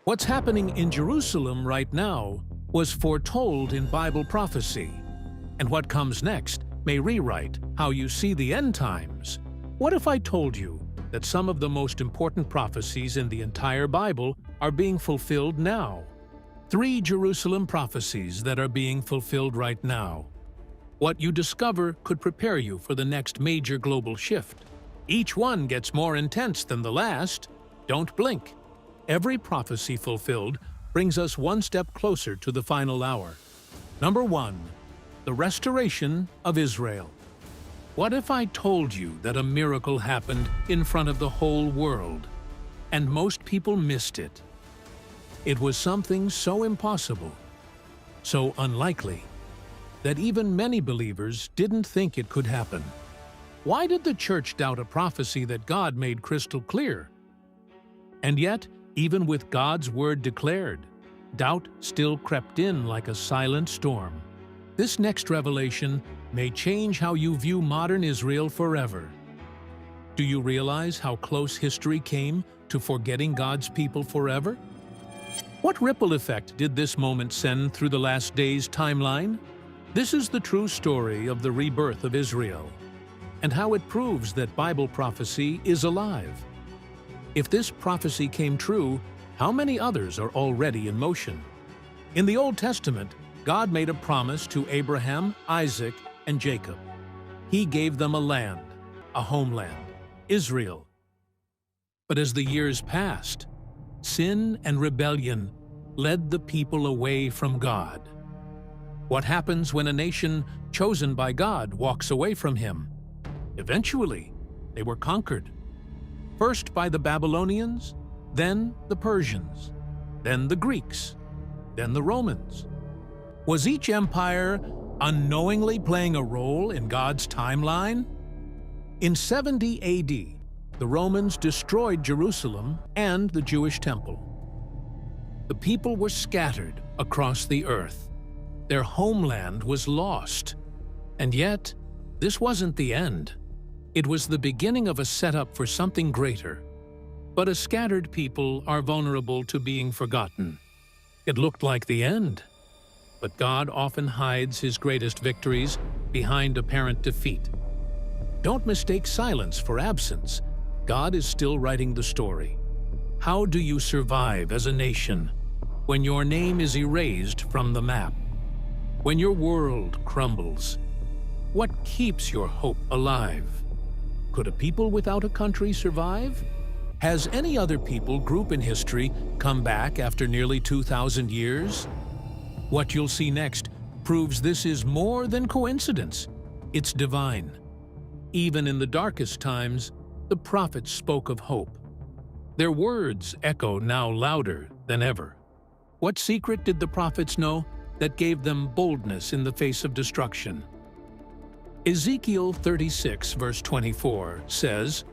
What's happening in Jerusalem right now was foretold in Bible prophecy, and what comes next may rewrite how you see the end times. What if I told you that some of the most important prophecies in the entire Bible are being fulfilled now? 3 Jerusalem prophecies that are being fulfilled right now. What you discover could prepare you for the next major global shift. Each one gets more intense than the last. Don't blink. Every prophecy fulfilled brings us one step closer to the final hour. Number 1. The restoration of Israel. What if I told you that a miracle happened in front of the whole world, and most people missed it? It was something so impossible, so unlikely, that even many believers didn't think it could happen. Why did the church doubt a prophecy that God made crystal clear? And yet, even with God's word declared, doubt still crept in like a silent storm. This next revelation may change how you view modern Israel forever. Do you realize how close history came to forgetting God's people forever? What ripple effect did this moment send through the last days timeline? This is the true story of the rebirth of Israel, and how it proves that Bible prophecy is alive. If this prophecy came true, how many others are already in motion? In the Old Testament, God made a promise to Abraham, Isaac, and Jacob. He gave them a land, a homeland, Israel. But as the years passed, sin and rebellion led the people away from God. What happens when a nation chosen by God walks away from Him? Eventually, they were conquered. First by the Babylonians, then the Persians, then the Greeks, then the Romans. Was each empire unknowingly playing a role in God's timeline? In 70 AD, the Romans destroyed Jerusalem and the Jewish temple. The people were scattered across the earth. Their homeland was lost. And yet, this wasn't the end. It was the beginning of a setup for something greater. But a scattered people are vulnerable to being forgotten. It looked like the end. But God often hides His greatest victories behind apparent defeat. Don't mistake silence for absence. God is still writing the story. How do you survive as a nation when your name is erased from the map? When your world crumbles? What keeps your hope alive? Could a people without a country survive? Has any other people group in history come back after nearly 2,000 years? What you'll see next proves this is more than coincidence. It's divine. Even in the darkest times, the prophets spoke of hope. Their words echo now louder than ever. What secret did the prophets know that gave them boldness in the face of destruction? Ezekiel 36, verse 24 says,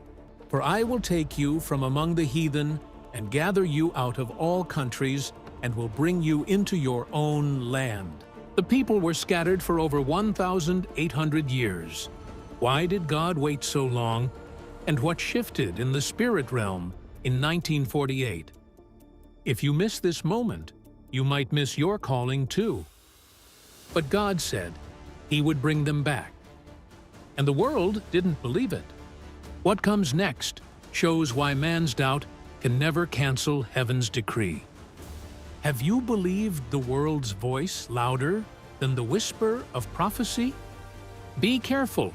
"For I will take you from among the heathen and gather you out of all countries and will bring you into your own land." The people were scattered for over 1,800 years. Why did God wait so long? And what shifted in the spirit realm in 1948? If you miss this moment, you might miss your calling too. But God said He would bring them back. And the world didn't believe it. What comes next shows why man's doubt can never cancel heaven's decree. Have you believed the world's voice louder than the whisper of prophecy? Be careful.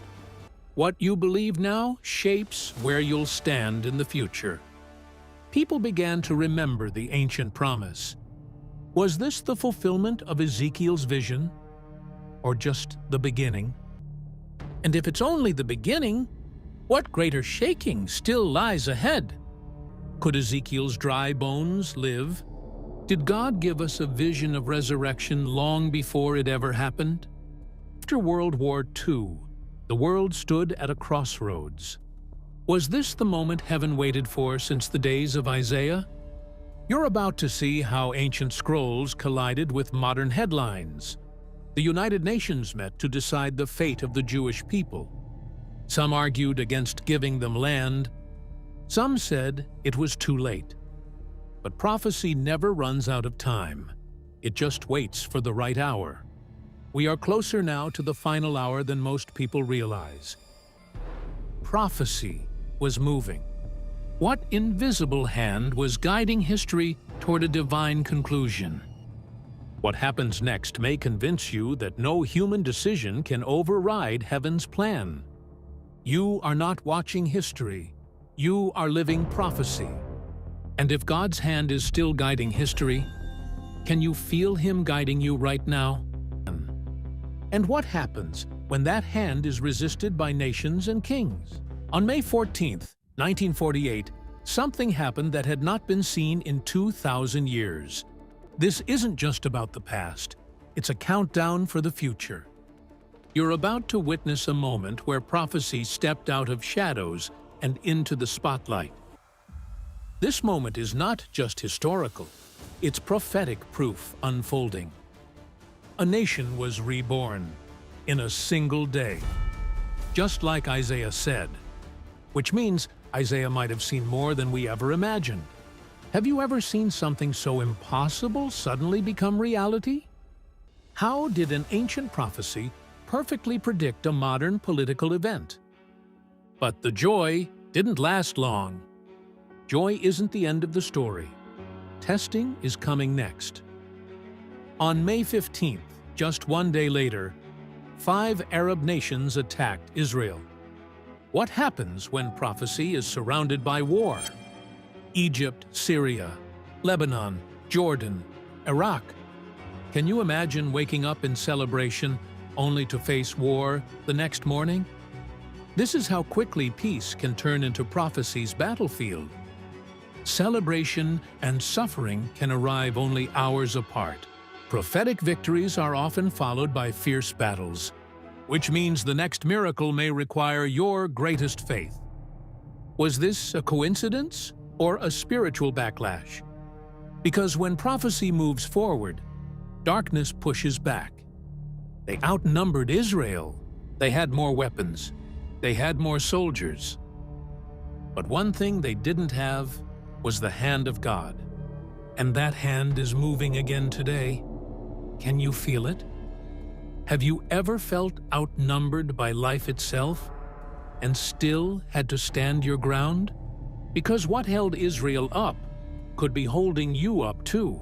What you believe now shapes where you'll stand in the future. People began to remember the ancient promise. Was this the fulfillment of Ezekiel's vision? Or just the beginning? And if it's only the beginning, what greater shaking still lies ahead? Could Ezekiel's dry bones live? Did God give us a vision of resurrection long before it ever happened? After World War II, the world stood at a crossroads. Was this the moment heaven waited for since the days of Isaiah? You're about to see how ancient scrolls collided with modern headlines. The United Nations met to decide the fate of the Jewish people. Some argued against giving them land. Some said it was too late. But prophecy never runs out of time. It just waits for the right hour. We are closer now to the final hour than most people realize. Prophecy was moving. What invisible hand was guiding history toward a divine conclusion? What happens next may convince you that no human decision can override heaven's plan. You are not watching history. You are living prophecy. And if God's hand is still guiding history, can you feel Him guiding you right now? And what happens when that hand is resisted by nations and kings? On May 14th, 1948, something happened that had not been seen in 2,000 years. This isn't just about the past. It's a countdown for the future. You're about to witness a moment where prophecy stepped out of shadows and into the spotlight. This moment is not just historical. It's prophetic proof unfolding. A nation was reborn in a single day, just like Isaiah said, which means Isaiah might have seen more than we ever imagined. Have you ever seen something so impossible suddenly become reality? How did an ancient prophecy perfectly predict a modern political event? But the joy didn't last long. Joy isn't the end of the story. Testing is coming next. On May 15th, just one day later, 5 Arab nations attacked Israel. What happens when prophecy is surrounded by war? Egypt, Syria, Lebanon, Jordan, Iraq. Can you imagine waking up in celebration only to face war the next morning? This is how quickly peace can turn into prophecy's battlefield. Celebration and suffering can arrive only hours apart. Prophetic victories are often followed by fierce battles, which means the next miracle may require your greatest faith. Was this a coincidence or a spiritual backlash? Because when prophecy moves forward, darkness pushes back. They outnumbered Israel. They had more weapons. They had more soldiers. But one thing they didn't have was the hand of God. And that hand is moving again today. Can you feel it? Have you ever felt outnumbered by life itself and still had to stand your ground? Because what held Israel up could be holding you up too.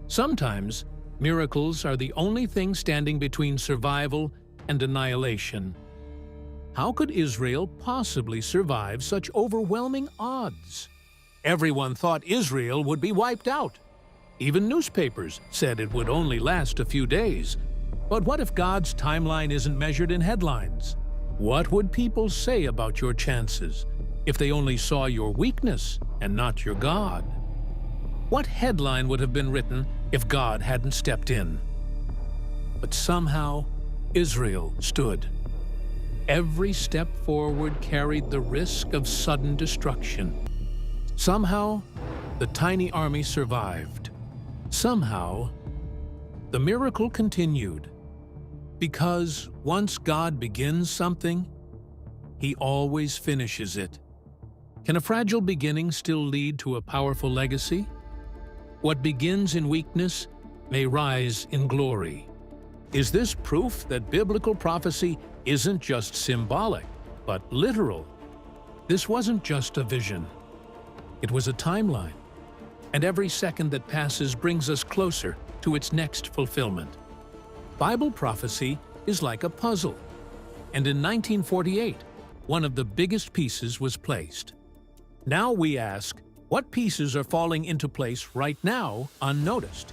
Sometimes, miracles are the only thing standing between survival and annihilation. How could Israel possibly survive such overwhelming odds? Everyone thought Israel would be wiped out. Even newspapers said it would only last a few days. But what if God's timeline isn't measured in headlines? What would people say about your chances if they only saw your weakness and not your God? What headline would have been written if God hadn't stepped in? But somehow, Israel stood. Every step forward carried the risk of sudden destruction. Somehow, the tiny army survived. Somehow, the miracle continued. Because once God begins something, He always finishes it. Can a fragile beginning still lead to a powerful legacy? What begins in weakness may rise in glory. Is this proof that biblical prophecy isn't just symbolic, but literal? This wasn't just a vision. It was a timeline. And every second that passes brings us closer to its next fulfillment. Bible prophecy is like a puzzle. And in 1948, one of the biggest pieces was placed. Now we ask, what pieces are falling into place right now unnoticed?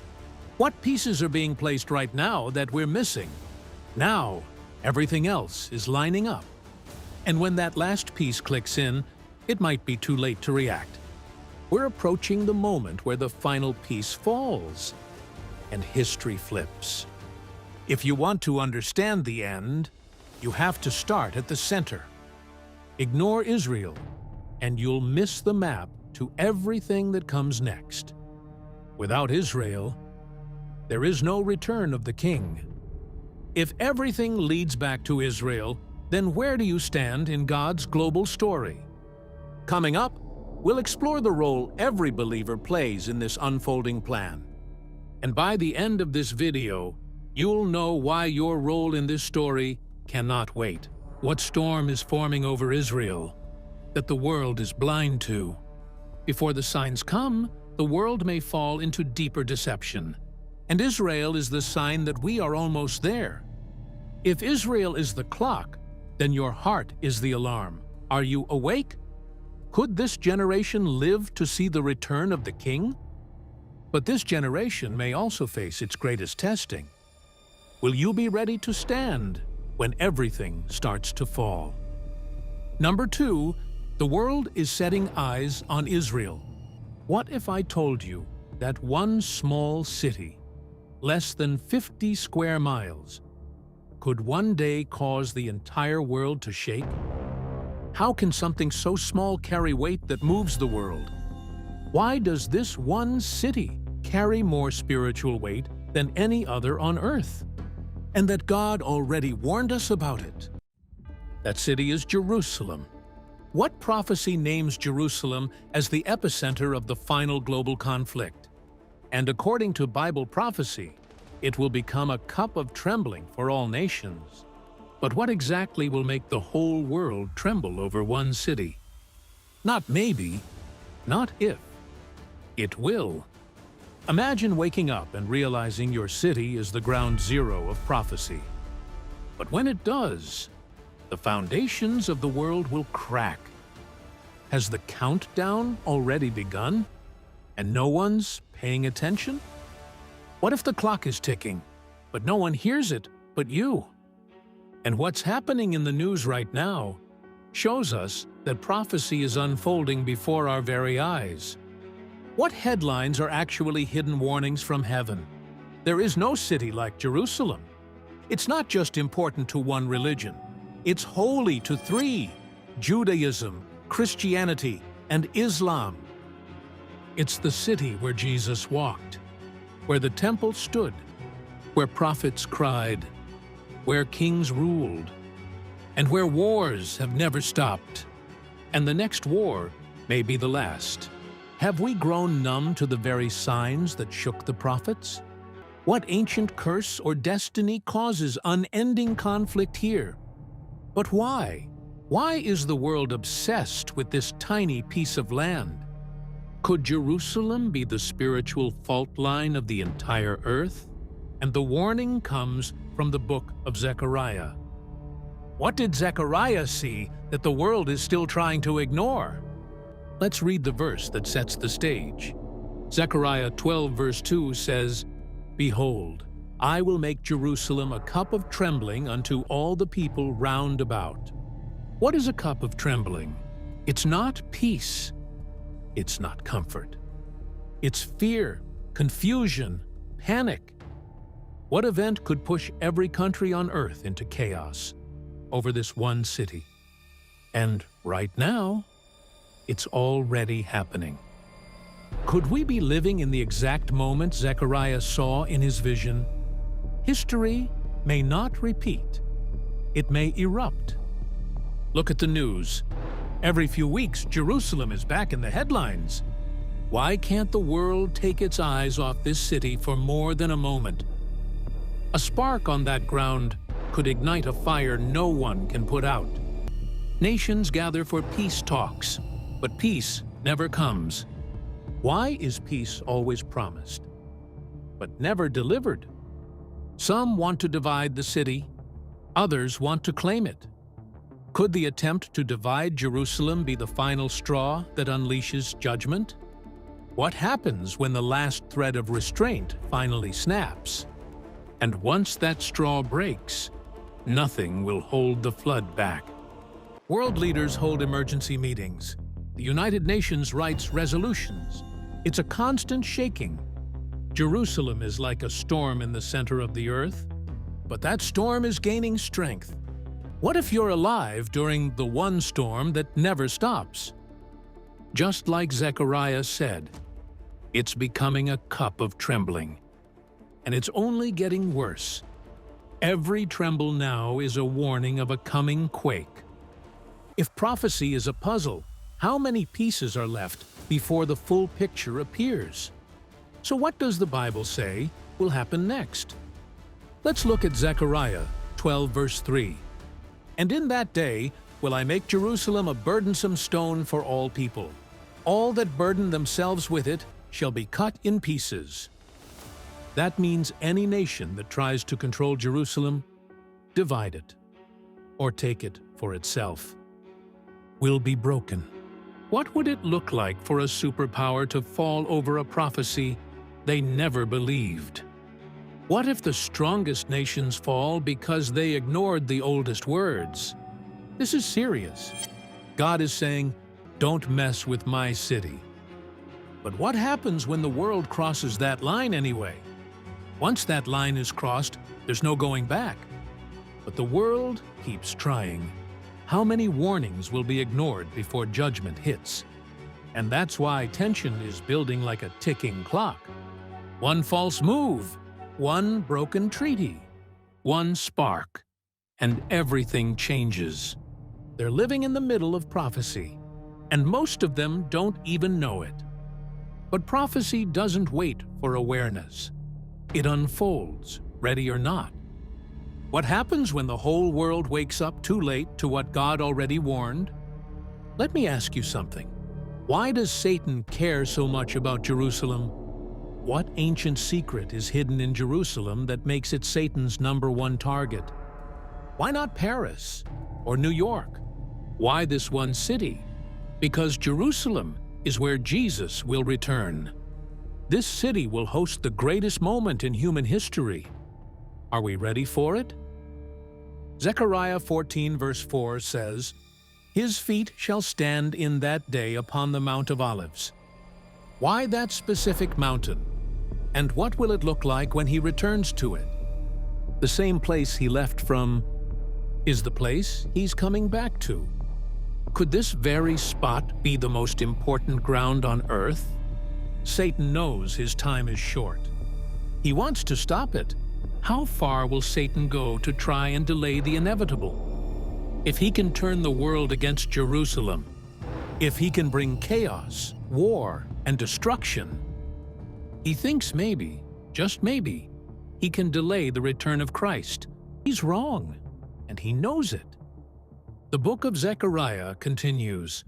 What pieces are being placed right now that we're missing? Now, everything else is lining up. And when that last piece clicks in, it might be too late to react. We're approaching the moment where the final piece falls, and history flips. If you want to understand the end, you have to start at the center. Ignore Israel, and you'll miss the map to everything that comes next. Without Israel, there is no return of the king. If everything leads back to Israel, then where do you stand in God's global story? Coming up, we'll explore the role every believer plays in this unfolding plan. And by the end of this video, you'll know why your role in this story cannot wait. What storm is forming over Israel that the world is blind to? Before the signs come, the world may fall into deeper deception. And Israel is the sign that we are almost there. If Israel is the clock, then your heart is the alarm. Are you awake? Could this generation live to see the return of the King? But this generation may also face its greatest testing. Will you be ready to stand when everything starts to fall? Number 2, the world is setting eyes on Israel. What if I told you that one small city, less than 50 square miles, could one day cause the entire world to shake? How can something so small carry weight that moves the world? Why does this one city carry more spiritual weight than any other on earth? And that God already warned us about it. That city is Jerusalem. What prophecy names Jerusalem as the epicenter of the final global conflict? And according to Bible prophecy, it will become a cup of trembling for all nations. But what exactly will make the whole world tremble over one city? Not maybe, not if. It will. Imagine waking up and realizing your city is the ground zero of prophecy. But when it does, the foundations of the world will crack. Has the countdown already begun? And no one's paying attention? What if the clock is ticking, but no one hears it but you? And what's happening in the news right now shows us that prophecy is unfolding before our very eyes. What headlines are actually hidden warnings from heaven? There is no city like Jerusalem. It's not just important to one religion. It's holy to 3: Judaism, Christianity, and Islam. It's the city where Jesus walked, where the temple stood, where prophets cried, where kings ruled, and where wars have never stopped. And the next war may be the last. Have we grown numb to the very signs that shook the prophets? What ancient curse or destiny causes unending conflict here? But why? Why is the world obsessed with this tiny piece of land? Could Jerusalem be the spiritual fault line of the entire earth? And the warning comes from the book of Zechariah. What did Zechariah see that the world is still trying to ignore? Let's read the verse that sets the stage. Zechariah 12 verse 2 says, "Behold, I will make Jerusalem a cup of trembling unto all the people round about." What is a cup of trembling? It's not peace. It's not comfort. It's fear, confusion, panic. What event could push every country on earth into chaos over this one city? And right now, it's already happening. Could we be living in the exact moment Zechariah saw in his vision? History may not repeat. It may erupt. Look at the news. Every few weeks, Jerusalem is back in the headlines. Why can't the world take its eyes off this city for more than a moment? A spark on that ground could ignite a fire no one can put out. Nations gather for peace talks, but peace never comes. Why is peace always promised, but never delivered? Some want to divide the city, others want to claim it. Could the attempt to divide Jerusalem be the final straw that unleashes judgment? What happens when the last thread of restraint finally snaps? And once that straw breaks, nothing will hold the flood back. World leaders hold emergency meetings. The United Nations writes resolutions. It's a constant shaking. Jerusalem is like a storm in the center of the earth, but that storm is gaining strength. What if you're alive during the one storm that never stops? Just like Zechariah said, it's becoming a cup of trembling. And it's only getting worse. Every tremble now is a warning of a coming quake. If prophecy is a puzzle, How many pieces are left before the full picture appears? So what does the Bible say will happen next? Let's look at Zechariah 12 verse 3. And in that day will I make Jerusalem a burdensome stone for all people. All that burden themselves with it shall be cut in pieces. That means any nation that tries to control Jerusalem, divide it, or take it for itself, will be broken. What would it look like for a superpower to fall over a prophecy they never believed? What if the strongest nations fall because they ignored the oldest words? This is serious. God is saying, don't mess with my city. But what happens when the world crosses that line anyway? Once that line is crossed, there's no going back. But the world keeps trying. How many warnings will be ignored before judgment hits? And that's why tension is building like a ticking clock. One false move, one broken treaty, one spark, and everything changes. They're living in the middle of prophecy, and most of them don't even know it. But prophecy doesn't wait for awareness. It unfolds, ready or not. What happens when the whole world wakes up too late to what God already warned? Let me ask you something. Why does Satan care so much about Jerusalem? What ancient secret is hidden in Jerusalem that makes it Satan's #1 target? Why not Paris or New York? Why this one city? Because Jerusalem is where Jesus will return. This city will host the greatest moment in human history. Are we ready for it? Zechariah 14 verse 4 says, His feet shall stand in that day upon the Mount of Olives. Why that specific mountain? And what will it look like when he returns to it? The same place he left from is the place he's coming back to. Could this very spot be the most important ground on earth? Satan knows his time is short. He wants to stop it. How far will Satan go to try and delay the inevitable? If he can turn the world against Jerusalem, if he can bring chaos, war, and destruction, he thinks maybe, just maybe, he can delay the return of Christ. He's wrong, and he knows it. The book of Zechariah continues.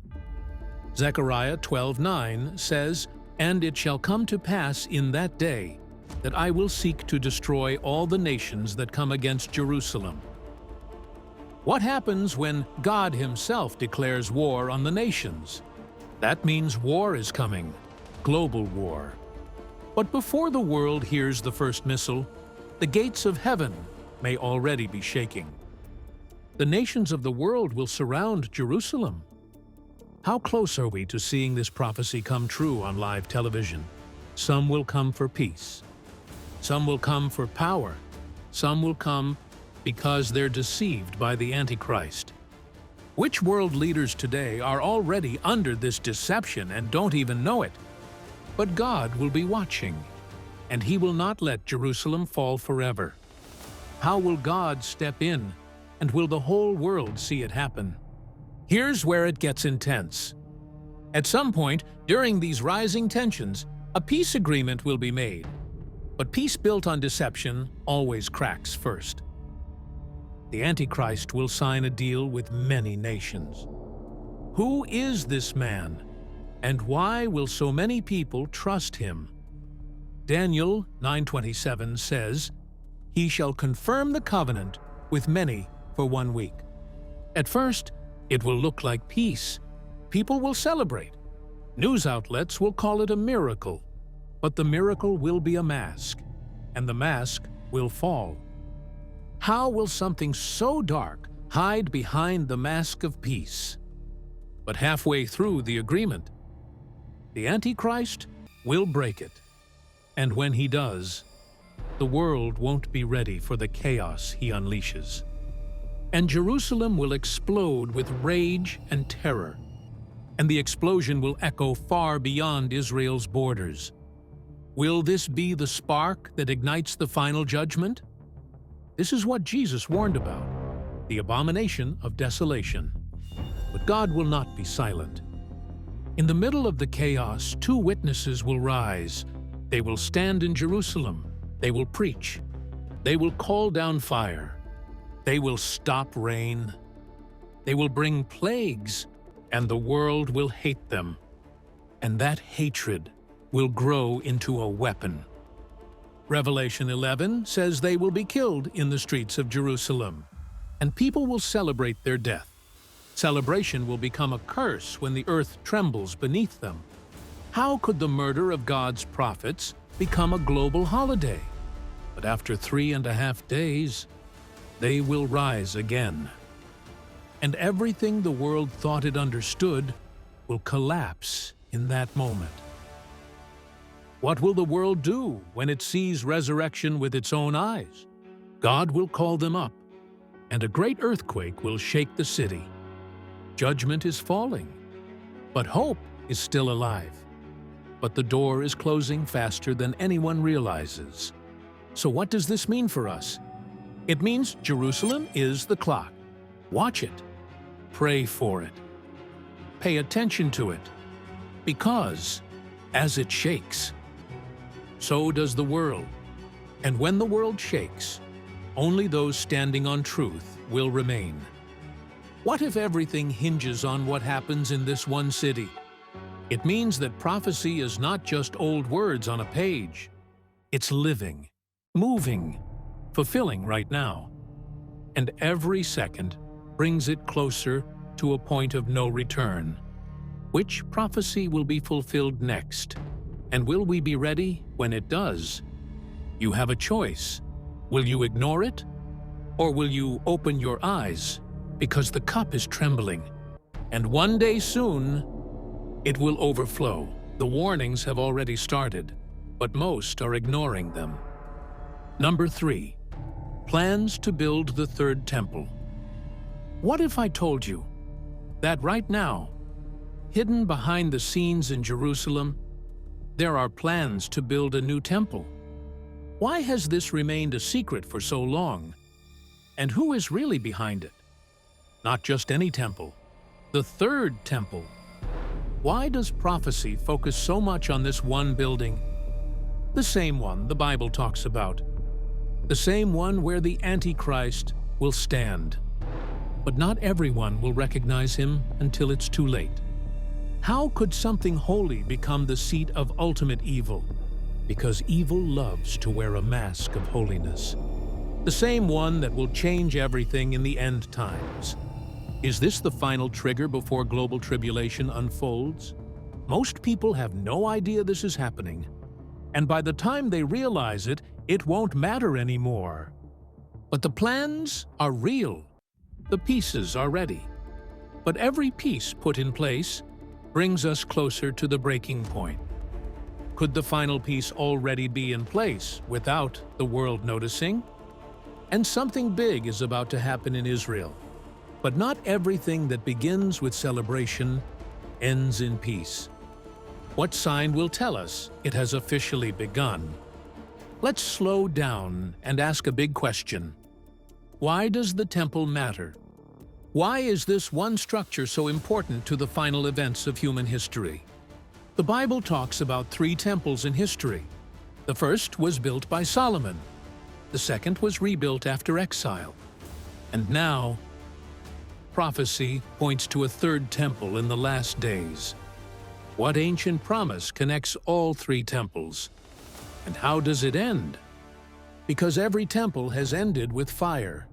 Zechariah 12:9 says, And it shall come to pass in that day that I will seek to destroy all the nations that come against Jerusalem. What happens when God Himself declares war on the nations? That means war is coming, global war. But before the world hears the first missile, the gates of heaven may already be shaking. The nations of the world will surround Jerusalem. How close are we to seeing this prophecy come true on live television? Some will come for peace. Some will come for power. Some will come because they're deceived by the Antichrist. Which world leaders today are already under this deception and don't even know it? But God will be watching, and He will not let Jerusalem fall forever. How will God step in, and will the whole world see it happen? Here's where it gets intense. At some point, during these rising tensions, a peace agreement will be made. But peace built on deception always cracks first. The Antichrist will sign a deal with many nations. Who is this man? And why will so many people trust him? Daniel 9:27 says, He shall confirm the covenant with many for 1 week. At first, it will look like peace. People will celebrate. News outlets will call it a miracle. But the miracle will be a mask, and the mask will fall. How will something so dark hide behind the mask of peace? But halfway through the agreement, the Antichrist will break it. And when he does, the world won't be ready for the chaos he unleashes. And Jerusalem will explode with rage and terror. And the explosion will echo far beyond Israel's borders. Will this be the spark that ignites the final judgment? This is what Jesus warned about, the abomination of desolation. But God will not be silent. In the middle of the chaos, two witnesses will rise. They will stand in Jerusalem. They will preach. They will call down fire. They will stop rain. They will bring plagues, and the world will hate them. And that hatred will grow into a weapon. Revelation 11 says they will be killed in the streets of Jerusalem, and people will celebrate their death. Celebration will become a curse when the earth trembles beneath them. How could the murder of God's prophets become a global holiday? But after 3.5 days, they will rise again. And everything the world thought it understood will collapse in that moment. What will the world do when it sees resurrection with its own eyes? God will call them up, and a great earthquake will shake the city. Judgment is falling, but hope is still alive. But the door is closing faster than anyone realizes. So what does this mean for us? It means Jerusalem is the clock. Watch it. Pray for it. Pay attention to it. Because as it shakes, so does the world. And when the world shakes, only those standing on truth will remain. What if everything hinges on what happens in this one city? It means that prophecy is not just old words on a page. It's living, moving, fulfilling right now. And every second brings it closer to a point of no return. Which prophecy will be fulfilled next? And will we be ready when it does? You have a choice. Will you ignore it? Or will you open your eyes? Because the cup is trembling. And one day soon, it will overflow. The warnings have already started, but most are ignoring them. Number 3. Plans to build the third temple. What if I told you that right now, hidden behind the scenes in Jerusalem, there are plans to build a new temple? Why has this remained a secret for so long? And who is really behind it? Not just any temple, the third temple. Why does prophecy focus so much on this one building? The same one the Bible talks about. The same one where the Antichrist will stand. But not everyone will recognize him until it's too late. How could something holy become the seat of ultimate evil? Because evil loves to wear a mask of holiness. The same one that will change everything in the end times. Is this the final trigger before global tribulation unfolds? Most people have no idea this is happening. And by the time they realize it, it won't matter anymore. But the plans are real. The pieces are ready. But every piece put in place brings us closer to the breaking point. Could the final piece already be in place without the world noticing? And something big is about to happen in Israel. But not everything that begins with celebration ends in peace. What sign will tell us it has officially begun? Let's slow down and ask a big question. Why does the temple matter? Why is this one structure so important to the final events of human history? The Bible talks about 3 temples in history. The first was built by Solomon. The second was rebuilt after exile. And now, prophecy points to a third temple in the last days. What ancient promise connects all 3 temples? And how does it end? Because every temple has ended with fire.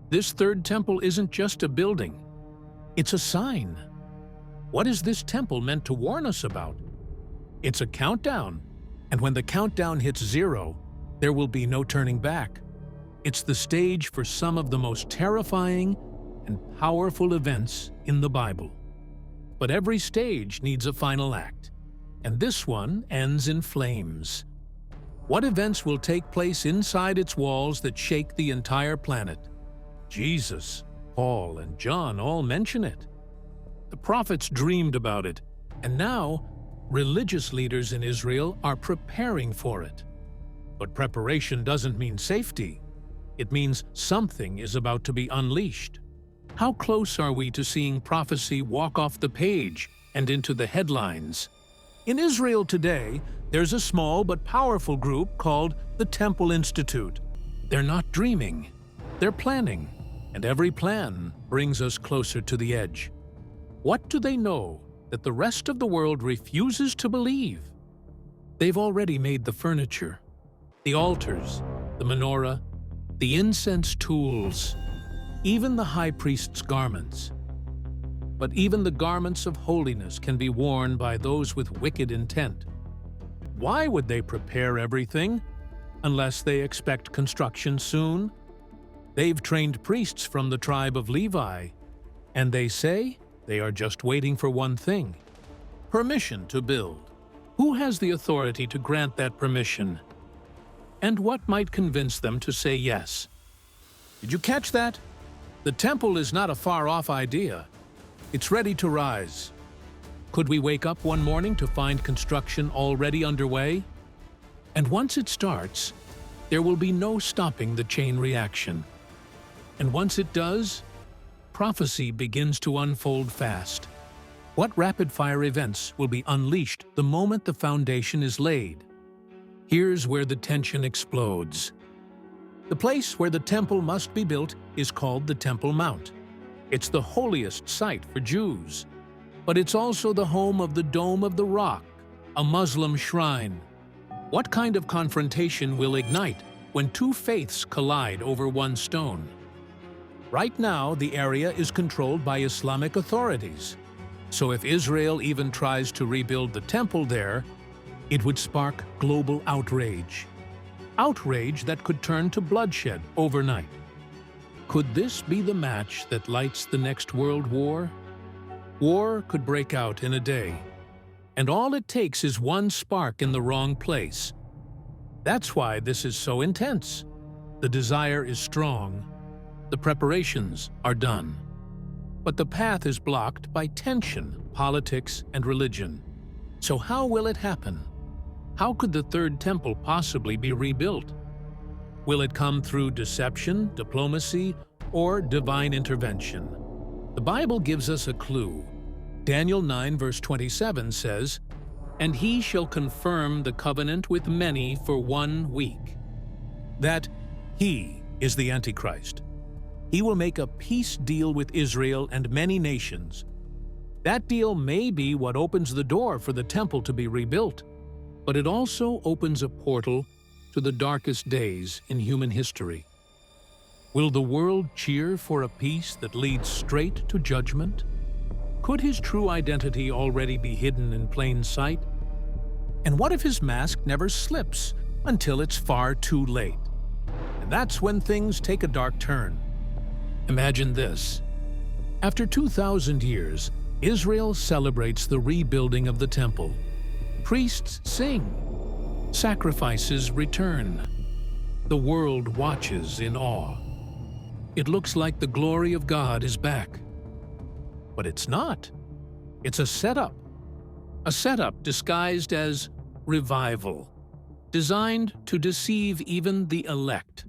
This third temple isn't just a building. It's a sign. What is this temple meant to warn us about? It's a countdown. And when the countdown hits 0, there will be no turning back. It's the stage for some of the most terrifying and powerful events in the Bible. But every stage needs a final act, and this one ends in flames. What events will take place inside its walls that shake the entire planet? Jesus, Paul, and John all mention it. The prophets dreamed about it, and now religious leaders in Israel are preparing for it. But preparation doesn't mean safety. It means something is about to be unleashed. How close are we to seeing prophecy walk off the page and into the headlines. In Israel today, there's a small but powerful group called the Temple Institute. They're not dreaming, they're planning, and every plan brings us closer to the edge. What do they know that the rest of the world refuses to believe? They've already made the furniture, the altars, the menorah, the incense tools, even the high priest's garments. But even the garments of holiness can be worn by those with wicked intent. Why would they prepare everything unless they expect construction soon? They've trained priests from the tribe of Levi, and they say they are just waiting for one thing: permission to build. Who has the authority to grant that permission? And what might convince them to say yes? Did you catch that? The temple is not a far-off idea. It's ready to rise. Could we wake up one morning to find construction already underway? And once it starts, there will be no stopping the chain reaction. And once it does, prophecy begins to unfold fast. What rapid-fire events will be unleashed the moment the foundation is laid? Here's where the tension explodes. The place where the temple must be built is called the Temple Mount. It's the holiest site for Jews, but it's also the home of the Dome of the Rock, a Muslim shrine. What kind of confrontation will ignite when two faiths collide over one stone? Right now, the area is controlled by Islamic authorities. So if Israel even tries to rebuild the temple there, it would spark global outrage. Outrage that could turn to bloodshed overnight. Could this be the match that lights the next world war? War could break out in a day, and all it takes is one spark in the wrong place. That's why this is so intense. The desire is strong. The preparations are done. But the path is blocked by tension, politics, and religion. So how will it happen? How could the Third Temple possibly be rebuilt? Will it come through deception, diplomacy, or divine intervention? The Bible gives us a clue. Daniel 9 verse 27 says, "And he shall confirm the covenant with many for 1 week." That he is the Antichrist. He will make a peace deal with Israel and many nations. That deal may be what opens the door for the temple to be rebuilt, but it also opens a portal to the darkest days in human history. Will the world cheer for a peace that leads straight to judgment? Could his true identity already be hidden in plain sight? And what if his mask never slips until it's far too late? And that's when things take a dark turn. Imagine this. After 2,000 years, Israel celebrates the rebuilding of the temple. Priests sing. Sacrifices return. The world watches in awe. It looks like the glory of God is back. But it's not. It's a setup. A setup disguised as revival, designed to deceive even the elect.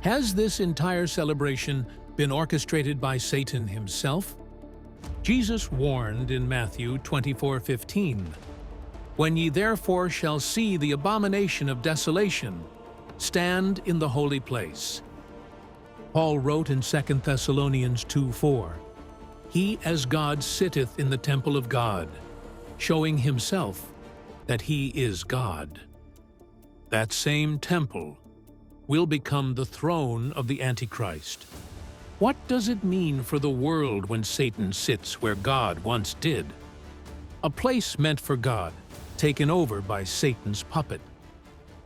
Has this entire celebration been orchestrated by Satan himself? Jesus warned in Matthew 24:15, "When ye therefore shall see the abomination of desolation, stand in the holy place." Paul wrote in 2 Thessalonians 2:4, "He as God sitteth in the temple of God, showing himself that he is God." That same temple will become the throne of the Antichrist. What does it mean for the world when Satan sits where God once did? A place meant for God, taken over by Satan's puppet.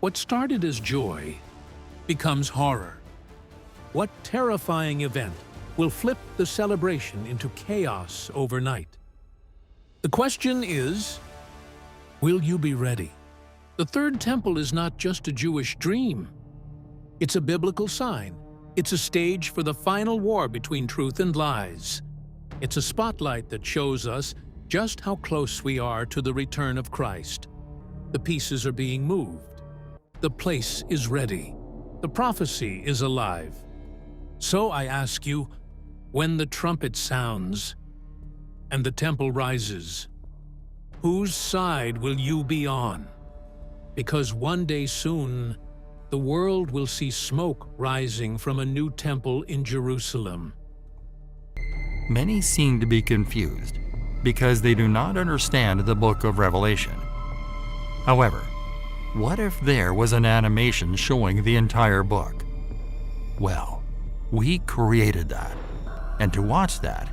What started as joy becomes horror. What terrifying event will flip the celebration into chaos overnight? The question is, will you be ready? The Third Temple is not just a Jewish dream. It's a biblical sign. It's a stage for the final war between truth and lies. It's a spotlight that shows us just how close we are to the return of Christ. The pieces are being moved. The place is ready. The prophecy is alive. So I ask you, when the trumpet sounds, and the temple rises. Whose side will you be on? Because one day soon, the world will see smoke rising from a new temple in Jerusalem. Many seem to be confused because they do not understand the book of Revelation. However, what if there was an animation showing the entire book? Well, we created that. And to watch that,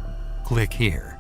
click here.